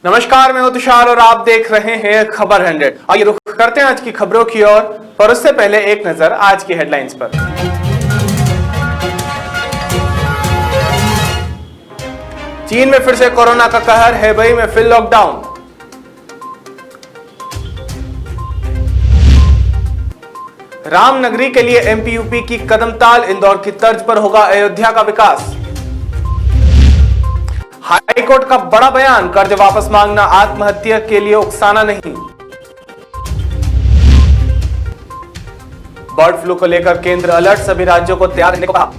नमस्कार, मैं हूं तुषार और आप देख रहे हैं खबर 100। आइए रुख करते हैं आज की खबरों की ओर, पर उससे पहले एक नजर आज की हेडलाइंस पर। चीन में फिर से कोरोना का कहर, हेबई में फिर लॉकडाउन। रामनगरी के लिए एमपी यूपी की कदमताल, इंदौर की तर्ज पर होगा अयोध्या का विकास। हाईकोर्ट का बड़ा बयान, कर्ज वापस मांगना आत्महत्या के लिए उकसाना नहीं। बर्ड फ्लू को लेकर केंद्र अलर्ट, सभी राज्यों को तैयार रहने को कहा।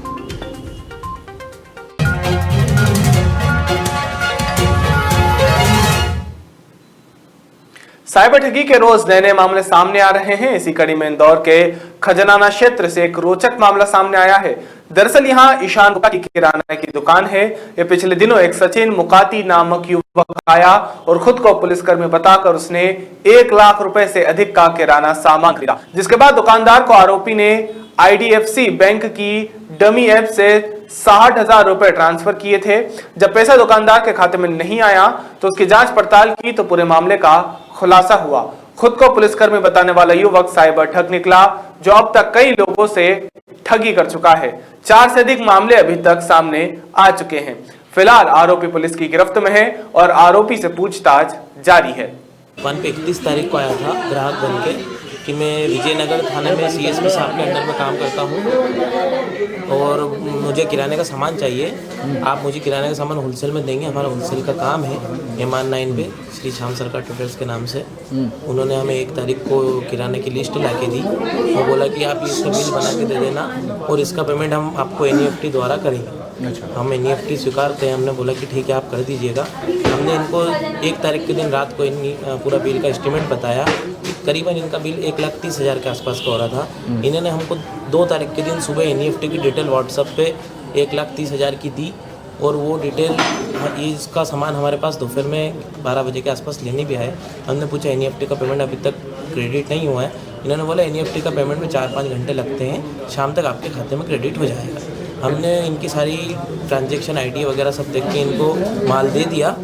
साइबर ठगी के रोज नए नए मामले सामने आ रहे हैं। इसी कड़ी में इंदौर के खजनाना क्षेत्र से एक रोचक मामला सामने आया है। दरअसल यहां ईशान गुप्ता की किराना की दुकान है। ये पिछले दिनों एक सचिन मुकाती नामक युवक आया और खुद को पुलिसकर्मी बताकर उसने 1 लाख रुपए से अधिक का किराना सामान खरीदा, जिसके बाद दुकानदार को आरोपी ने आईडीएफसी बैंक की डमी ऐप से 60,000 रुपए ट्रांसफर किए थे। जब पैसा दुकानदार के खाते में नहीं आया तो उसकी जांच पड़ताल की तो पूरे मामले का खुलासा हुआ। खुद को पुलिसकर्मी बताने वाला युवक साइबर ठग निकला, जो अब तक कई लोगों से ठगी कर चुका है। 4 से अधिक मामले अभी तक सामने आ चुके हैं। फिलहाल आरोपी पुलिस की गिरफ्त में है और आरोपी से पूछताछ जारी है। 31 तारीख को आया था ग्राहक बन के कि मैं विजयनगर थाने में सीएसपी साहब के अंडर में काम करता हूँ और मुझे किराने का सामान चाहिए। आप मुझे किराने का सामान होलसेल में देंगे, हमारा होलसेल का काम है। एमान 9 पे श्री श्याम सरकार ट्रेडर्स के नाम से उन्होंने हमें 1 तारीख को किराने की लिस्ट ला के दी और बोला कि आप इसका बिल बना के दे देना और इसका पेमेंट हम आपको एनईएफटी द्वारा करेंगे। हम एनईएफटी स्वीकारते हैं। हमने बोला कि ठीक है, आप कर दीजिएगा। हमने इनको 1 तारीख के दिन रात को पूरा बिल का एस्टीमेट बताया। करीबन इनका बिल 1,30,000 के आसपास का हो रहा था। इन्होंने हमको 2 तारीख के दिन सुबह एनईएफटी की डिटेल व्हाट्सएप पे 1,30,000 की दी और वो डिटेल इसका सामान हमारे पास दोपहर में 12 बजे के आसपास लेने भी आए। हमने पूछा एनईएफटी का पेमेंट अभी तक क्रेडिट नहीं हुआ है। इन्होंने बोला एनईएफटी का पेमेंट में 4-5 घंटे लगते हैं, शाम तक आपके खाते में क्रेडिट हो जाएगा। हमने इनकी सारी ट्रांजैक्शन आईडी वगैरह सब देख के इनको माल दे दिया।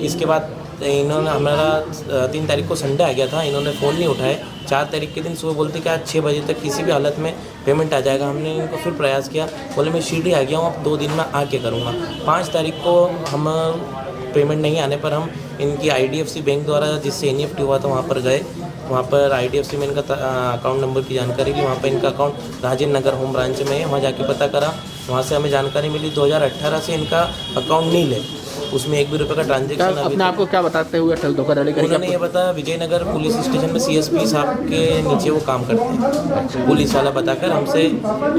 इसके बाद इन्होंने हमारा 3 तारीख को संडे आ गया था, इन्होंने फ़ोन नहीं उठाए। 4 तारीख के दिन सुबह बोलते कि आज 6 बजे तक किसी भी हालत में पेमेंट आ जाएगा। हमने इनको फिर प्रयास किया, बोले मैं शिरडी आ गया हूँ, अब 2 दिन में आके करूँगा। 5 तारीख को हम पेमेंट नहीं आने पर हम इनकी आईडीएफसी बैंक द्वारा जिससे एनईएफटी हुआ था वहाँ पर गए। वहाँ पर आईडीएफसी में इनका अकाउंट नंबर की जानकारी ली। वहाँ पर इनका account Rajendra Nagar home branch में है। वहाँ जाके पता करा, वहाँ से हमें जानकारी मिली 2018 से इनका अकाउंट नील है, उसमें 1 भी रुपये का ट्रांजेक्शन। अपने आपको क्या बताते हुए धोखाधड़ी करी? उन्होंने ये बताया विजयनगर पुलिस स्टेशन में सीएसपी साहब के नीचे वो काम करते हैं, पुलिस वाला बताकर हमसे।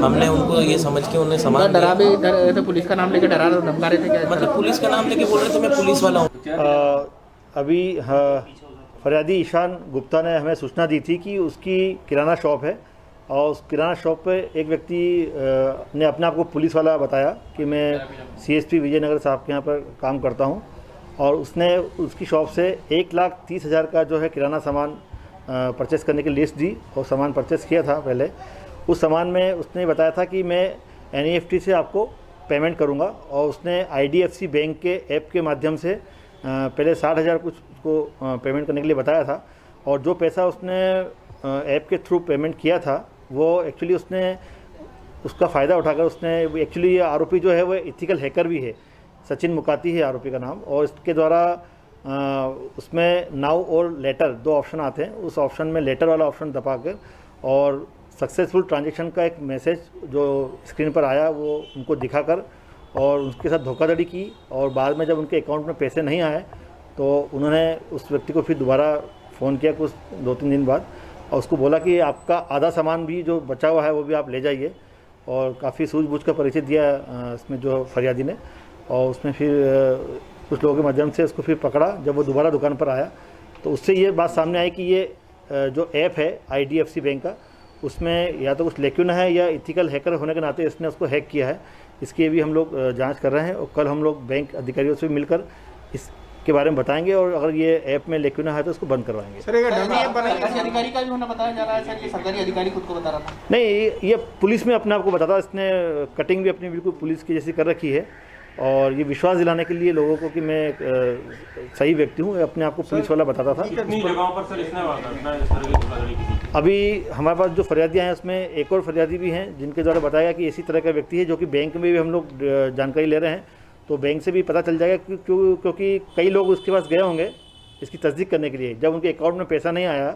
हमने उनको ये समझ के उन्हें सामान डरा भी रहे थे, पुलिस का नाम लेके डरा रहे, धमका रहे थे क्या? मतलब पुलिस का नाम लेके बोल रहे थे मैं पुलिस वाला हूँ। अभी फरियादी ईशान गुप्ता ने हमें सूचना दी थी कि उसकी किराना शॉप है और उस किराना शॉप पे एक व्यक्ति ने अपने आप को पुलिस वाला बताया कि मैं सीएसपी विजयनगर साहब के यहाँ पर काम करता हूँ और उसने उसकी शॉप से 1,30,000 का जो है किराना सामान परचेस करने की लिस्ट दी और सामान परचेस किया था पहले। उस सामान में उसने बताया था कि मैं एनईएफटी से आपको पेमेंट करूँगा और उसने आईडीएफसी बैंक के ऐप के माध्यम से पहले 60,000 कुछ को पेमेंट करने के लिए बताया था और जो पैसा उसने ऐप के थ्रू पेमेंट किया था वो एक्चुअली उसने उसका फ़ायदा उठाकर उसने एक्चुअली आरोपी जो है वो इथिकल हैकर भी है, सचिन मुकाती है आरोपी का नाम। और इसके द्वारा उसमें नाउ और लेटर 2 ऑप्शन आते हैं, उस ऑप्शन में लेटर वाला ऑप्शन दबाकर और सक्सेसफुल ट्रांजैक्शन का एक मैसेज जो स्क्रीन पर आया वो उनको दिखाकर और उसके साथ धोखाधड़ी की। और बाद में जब उनके अकाउंट में पैसे नहीं आए तो उन्होंने उस व्यक्ति को फिर दोबारा फ़ोन किया कुछ 2-3 दिन बाद और उसको बोला कि आपका आधा सामान भी जो बचा हुआ है वो भी आप ले जाइए। और काफ़ी सूझबूझ का परिचय दिया इसमें जो फरियादी ने और उसमें फिर कुछ लोगों के माध्यम से उसको फिर पकड़ा। जब वो दोबारा दुकान पर आया तो उससे ये बात सामने आई कि ये जो ऐप है आईडीएफसी बैंक का, उसमें या तो कुछ लेक्यून है या इथिकल हैकर होने के नाते इसने उसको हैक किया है। इसकी भी हम लोग जांच कर रहे हैं और कल हम लोग बैंक अधिकारियों से मिलकर इसके बारे में बताएंगे और अगर ये ऐप में लेक्यून है तो उसको बंद करवाएंगे। सर एक डमी ऐप बनाई अधिकारी का भी होना बताया जा रहा है सर, ये सरकारी अधिकारी खुद को बता रहा था। नहीं, ये पुलिस में अपने आप को बताता, इसने कटिंग भी अपनी बिल्कुल पुलिस की जैसी कर रखी है और ये विश्वास दिलाने के लिए लोगों को कि मैं एक सही व्यक्ति हूँ, अपने आप को पुलिस वाला बताता था। कितनी जगहों पर सर इसने वारदात इस तरह की धोखाधड़ी की थी? अभी हमारे पास जो फरियादी हैं उसमें एक और फरियादी भी हैं जिनके द्वारा बताया गया कि इसी तरह का व्यक्ति है, जो कि बैंक में भी हम लोग जानकारी ले रहे हैं, तो बैंक से भी पता चल जाएगा क्योंकि कई लोग उसके पास गए होंगे इसकी तस्दीक करने के लिए। जब उनके अकाउंट में पैसा नहीं आया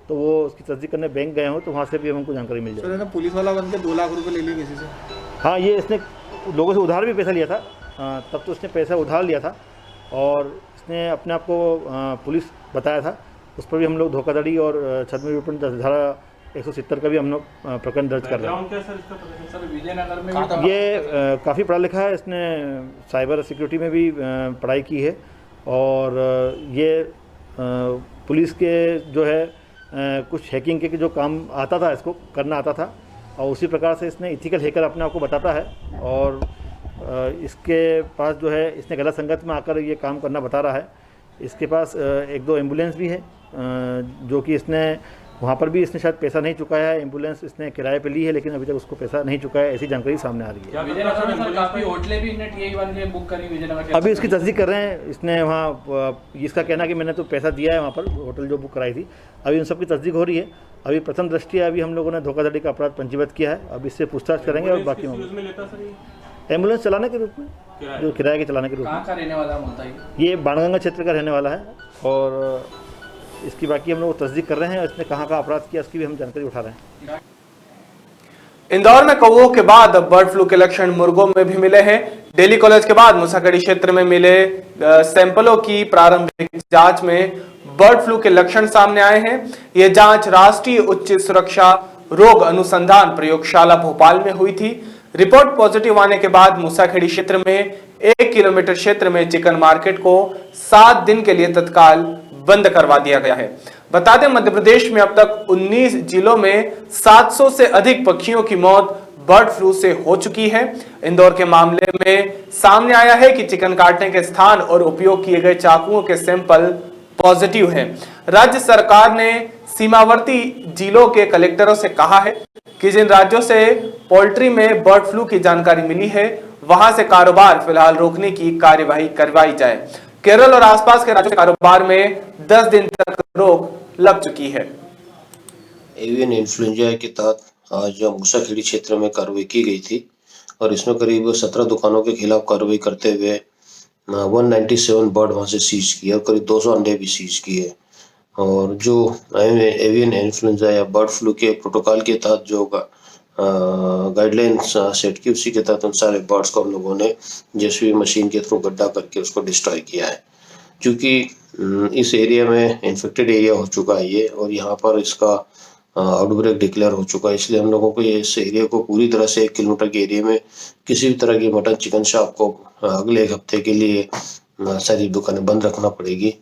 तो वो उसकी तस्दीक करने बैंक गए हो, तो वहाँ से भी हमको जानकारी मिल जाएगी। सर पुलिस वाला बन के 2 लाख रुपए ले लिए किसी से? हाँ, ये इसने लोगों से उधार भी पैसा लिया था। तब तो उसने पैसा उधार लिया था और इसने अपने आप को पुलिस बताया था। उस पर भी हम लोग धोखाधड़ी और छद्म विपणन धारा 170 का भी हम लोग प्रकरण दर्ज कर रहे हैं। सर विजयनगर में ये काफ़ी पढ़ा लिखा है, इसने साइबर सिक्योरिटी में भी पढ़ाई की है और ये पुलिस के जो है कुछ हैकिंग के जो काम आता था, इसको करना आता था और उसी प्रकार से इसने इथिकल हैकर अपने आप को बताता है और इसके पास जो है इसने गलत संगत में आकर ये काम करना बता रहा है। इसके पास 1-2 एम्बुलेंस भी है जो कि इसने वहाँ पर भी इसने शायद पैसा नहीं चुकाया है। एम्बुलेंस इसने किराए पे ली है लेकिन अभी तक उसको पैसा नहीं चुकाया है, ऐसी जानकारी सामने आ रही है। विजयनगर में सर काफी होटलें भी इन्हें टीआई बन के बुक करी विजयनगर। अभी इसकी तस्दीक कर रहे हैं। इसने वहाँ इसका कहना कि मैंने तो पैसा दिया है वहाँ पर होटल जो बुक कराई थी। अभी उन सब की तस्दीक हो रही है। अभी प्रथम दृष्टया अभी हम लोगों ने धोखाधड़ी का अपराध पंजीबद्ध किया है। अब इससे पूछताछ करेंगे और बाकी एम्बुलेंस चलाने के रूप में, जो किराए के चलाने के रूप में। कहाँ का रहने वाला है? ये बाणगंगा क्षेत्र का रहने वाला है और इसकी बाकी हम लोग तस्दीक कर रहे हैं। इसने कहाँ का अपराध किया उसकी भी हम जानकारी उठा रहे हैं। इंदौर में कौवों के बाद अब बर्ड फ्लू के लक्षण मुर्गों में भी मिले हैं। दिल्ली कॉलेज के बाद मूसाखेड़ी क्षेत्र में मिले सैंपलों की प्रारंभिक जांच में बर्ड फ्लू के लक्षण सामने आए हैं। यह जांच राष्ट्रीय उच्च सुरक्षा रोग अनुसंधान प्रयोगशाला भोपाल में हुई थी। रिपोर्ट पॉजिटिव आने के बाद मूसाखेड़ी क्षेत्र में 1 किलोमीटर क्षेत्र में चिकन मार्केट को 7 दिन के लिए तत्काल बंद करवा दिया गया है। बता दें, मध्य प्रदेश में अब तक 19 जिलों में 700 से अधिक पक्षियों की मौत बर्ड फ्लू से हो चुकी है। इंदौर के मामले में सामने आया है कि चिकन काटने के स्थान और उपयोग किए गए चाकुओं के सैंपल पॉजिटिव हैं। राज्य सरकार ने सीमावर्ती जिलों के कलेक्टरों से कहा है कि जिन राज्यों से पोल्ट्री में बर्ड फ्लू की जानकारी मिली है वहां से कारोबार फिलहाल रोकने की कार्यवाही करवाई जाए। केरल और आसपास के राज्यों के कारोबार में 10 दिन तक रोक लग चुकी है। एवियन इन्फ्लुएंजा के तहत आज मूसाखेड़ी क्षेत्र में कार्रवाई की गई थी और इसमें करीब 17 दुकानों के खिलाफ कार्रवाई करते हुए 197 बर्ड वहां से सीज किए और करीब 200 अंडे भी सीज किए। और जो एवियन इन्फ्लुएंजा या बर्ड फ्लू के प्रोटोकॉल के तहत जो गाइडलाइंस सेट की, उसी के तहत उन सारे बर्ड्स को हम लोगों ने जेसीबी मशीन के थ्रू गड्ढा करके उसको डिस्ट्रॉय किया है। क्योंकि इस एरिया में इन्फेक्टेड एरिया हो चुका है ये और यहाँ पर इसका आउटब्रेक डिक्लेयर हो चुका है, इसलिए हम लोगों को ये इस एरिया को पूरी तरह से 1 किलोमीटर के एरिया में किसी भी तरह की मटन चिकन शॉप को अगले 1 हफ्ते के लिए सारी दुकानें बंद रखना पड़ेगी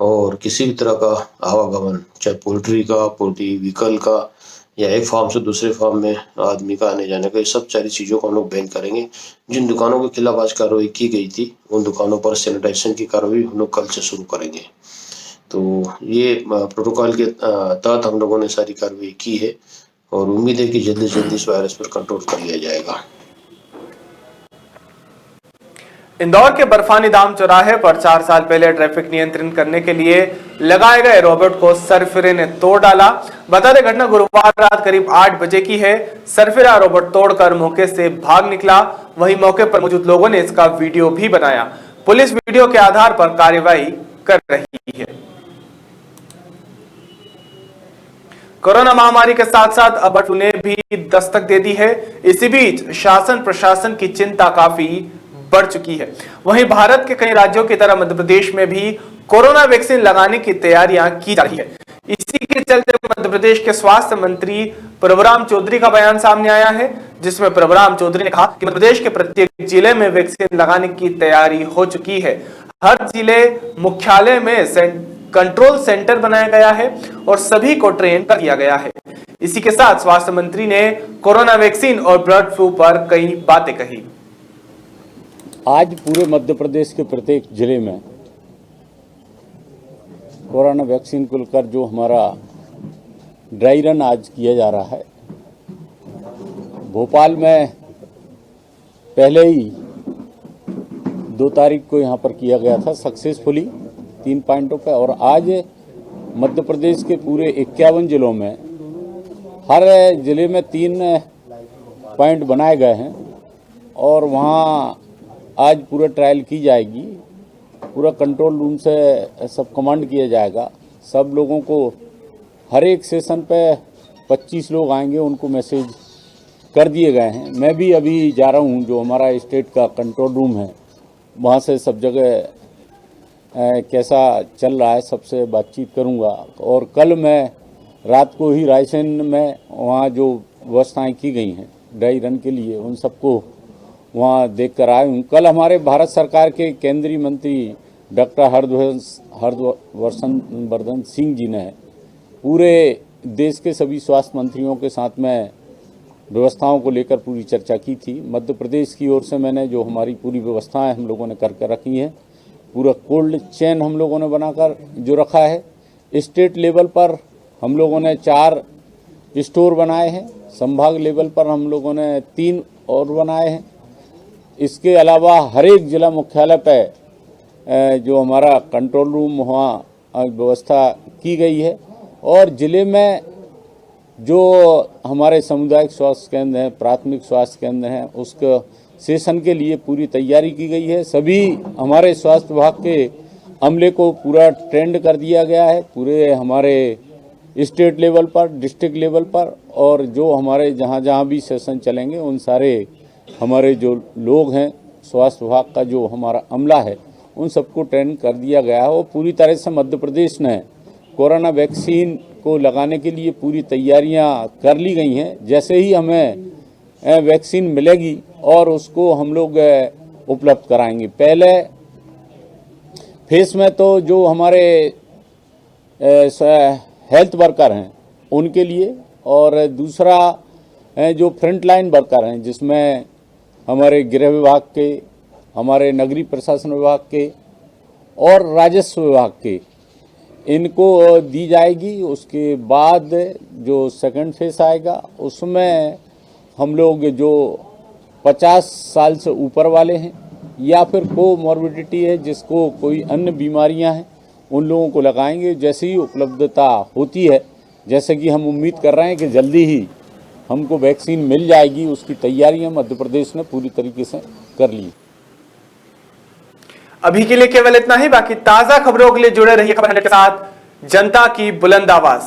और किसी भी तरह का आवागमन, चाहे पोल्ट्री का, पोल्ट्री व्हीकल का या एक फार्म से दूसरे फार्म में आदमी का आने जाने का, ये सब सारी चीज़ों को हम लोग बैन करेंगे। जिन दुकानों के खिलाफ आज कार्रवाई की गई थी उन दुकानों पर सैनिटाइजेशन की कार्रवाई हम लोग कल से शुरू करेंगे। तो ये प्रोटोकॉल के तहत हम लोगों ने सारी कार्रवाई की है और उम्मीद है कि जल्दी से जल्दी इस वायरस पर कंट्रोल कर लिया जाएगा। इंदौर के बर्फानी धाम चौराहे पर 4 साल पहले ट्रैफिक नियंत्रण करने के लिए लगाए गए रोबोट को सरफिरे ने तोड़ डाला। बता दें, घटना गुरुवार रात करीब 8 बजे की है। सरफिरा रोबोट तोड़कर मौके से भाग निकला। वहीं मौके पर मौजूद लोगों ने इसका वीडियो भी बनाया। पुलिस वीडियो के आधार पर कार्रवाई कर रही है। कोरोना महामारी के साथ साथ अब बर्ड फ्लू ने भी दस्तक दे दी है। इसी बीच शासन प्रशासन की चिंता काफी बढ़ चुकी है। वहीं भारत के कई राज्यों की तरह मध्य प्रदेश में भी कोरोना वैक्सीन लगाने की तैयारियां की जा रही है। इसी के चलते मध्य प्रदेश के स्वास्थ्य मंत्री प्रभुराम चौधरी का बयान सामने आया है, जिसमें प्रभुराम चौधरी ने कहा कि मध्य प्रदेश के प्रत्येक जिले में वैक्सीन लगाने की तैयारी हो चुकी है। हर जिले मुख्यालय में कंट्रोल सेंटर बनाया गया है और सभी को ट्रेन कर दिया गया है। इसी के साथ स्वास्थ्य मंत्री ने कोरोना वैक्सीन और बर्ड फ्लू पर कई बातें कही। आज पूरे मध्य प्रदेश के प्रत्येक जिले में कोरोना वैक्सीन को लेकर जो हमारा ड्राई रन आज किया जा रहा है, भोपाल में पहले ही 2 तारीख को यहाँ पर किया गया था सक्सेसफुली 3 पॉइंटों पे, और आज मध्य प्रदेश के पूरे 51 जिलों में हर जिले में 3 पॉइंट बनाए गए हैं और वहाँ आज पूरा ट्रायल की जाएगी। पूरा कंट्रोल रूम से सब कमांड किया जाएगा। सब लोगों को हर एक सेशन पे 25 लोग आएंगे, उनको मैसेज कर दिए गए हैं। मैं भी अभी जा रहा हूँ, जो हमारा स्टेट का कंट्रोल रूम है वहाँ से सब जगह कैसा चल रहा है सबसे बातचीत करूँगा। और कल मैं रात को ही रायसेन में वहाँ जो व्यवस्थाएं की गई हैं ड्राई रन के लिए, उन सबको वहाँ देख कर आया हूँ। कल हमारे भारत सरकार के केंद्रीय मंत्री डॉक्टर हर्षवर्धन सिंह जी ने पूरे देश के सभी स्वास्थ्य मंत्रियों के साथ में व्यवस्थाओं को लेकर पूरी चर्चा की थी। मध्य प्रदेश की ओर से मैंने जो हमारी पूरी व्यवस्थाएं हम लोगों ने करके रखी हैं, पूरा कोल्ड चेन हम लोगों ने बनाकर जो रखा है। स्टेट लेवल पर हम लोगों ने 4 स्टोर बनाए हैं, संभाग लेवल पर हम लोगों ने 3 और बनाए हैं। इसके अलावा हर एक जिला मुख्यालय पे जो हमारा कंट्रोल रूम वहाँ व्यवस्था की गई है, और ज़िले में जो हमारे सामुदायिक स्वास्थ्य केंद्र हैं, प्राथमिक स्वास्थ्य केंद्र हैं, उसके सेशन के लिए पूरी तैयारी की गई है। सभी हमारे स्वास्थ्य विभाग के अमले को पूरा ट्रेंड कर दिया गया है, पूरे हमारे स्टेट लेवल पर, डिस्ट्रिक्ट लेवल पर, और जो हमारे जहाँ जहाँ भी सेशन चलेंगे उन सारे हमारे जो लोग हैं स्वास्थ्य विभाग का जो हमारा अमला है उन सबको ट्रेन कर दिया गया है। और पूरी तरह से मध्य प्रदेश ने कोरोना वैक्सीन को लगाने के लिए पूरी तैयारियां कर ली गई हैं। जैसे ही हमें वैक्सीन मिलेगी और उसको हम लोग उपलब्ध कराएंगे। पहले फेस में तो जो हमारे हेल्थ वर्कर हैं उनके लिए, और दूसरा जो फ्रंट लाइन वर्कर हैं जिसमें हमारे गृह विभाग के, हमारे नगरीय प्रशासन विभाग के और राजस्व विभाग के, इनको दी जाएगी। उसके बाद जो सेकंड फेस आएगा उसमें हम लोग जो 50 साल से ऊपर वाले हैं या फिर कोमॉर्बिडिटी है, जिसको कोई अन्य बीमारियां हैं, उन लोगों को लगाएंगे जैसे ही उपलब्धता होती है। जैसे कि हम उम्मीद कर रहे हैं कि जल्दी ही हमको वैक्सीन मिल जाएगी, उसकी तैयारियां मध्य प्रदेश ने पूरी तरीके से कर ली। अभी के लिए केवल इतना ही। बाकी ताजा खबरों के लिए जुड़े रहिए खबर 100 के साथ। जनता की बुलंद आवाज।